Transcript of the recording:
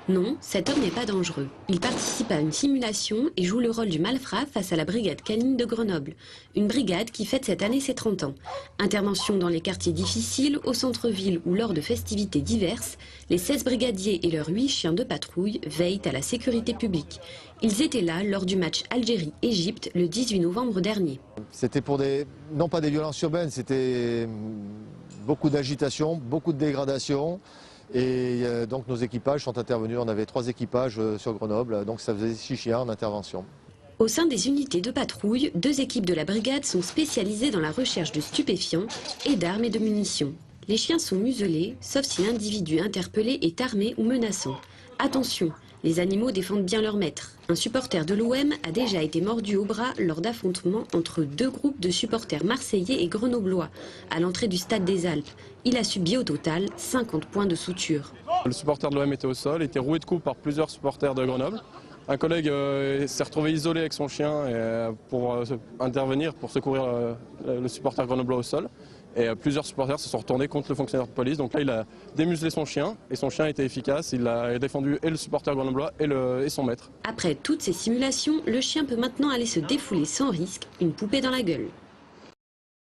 Non, cet homme n'est pas dangereux. Il participe à une simulation et joue le rôle du malfrat face à la brigade canine de Grenoble. Une brigade qui fête cette année ses 30 ans. Intervention dans les quartiers difficiles, au centre-ville ou lors de festivités diverses, les 16 brigadiers et leurs 8 chiens de patrouille veillent à la sécurité publique. Ils étaient là lors du match Algérie-Égypte le 18 novembre dernier. C'était pour non pas des violences urbaines, c'était beaucoup d'agitation, beaucoup de dégradation. Et donc nos équipages sont intervenus, on avait 3 équipages sur Grenoble, donc ça faisait 6 chiens en intervention. Au sein des unités de patrouille, 2 équipes de la brigade sont spécialisées dans la recherche de stupéfiants et d'armes et de munitions. Les chiens sont muselés, sauf si l'individu interpellé est armé ou menaçant. Attention, les animaux défendent bien leur maître. Un supporter de l'OM a déjà été mordu au bras lors d'affrontements entre 2 groupes de supporters marseillais et grenoblois à l'entrée du stade des Alpes. Il a subi au total 50 points de suture. Le supporter de l'OM était au sol, était roué de coups par plusieurs supporters de Grenoble. Un collègue s'est retrouvé isolé avec son chien pour intervenir, pour secourir le supporter grenoblois au sol. Et plusieurs supporters se sont retournés contre le fonctionnaire de police. Donc là, il a démuselé son chien et son chien était efficace. Il a défendu et le supporter grenoblois et son maître. Après toutes ces simulations, le chien peut maintenant aller se défouler sans risque, une poupée dans la gueule.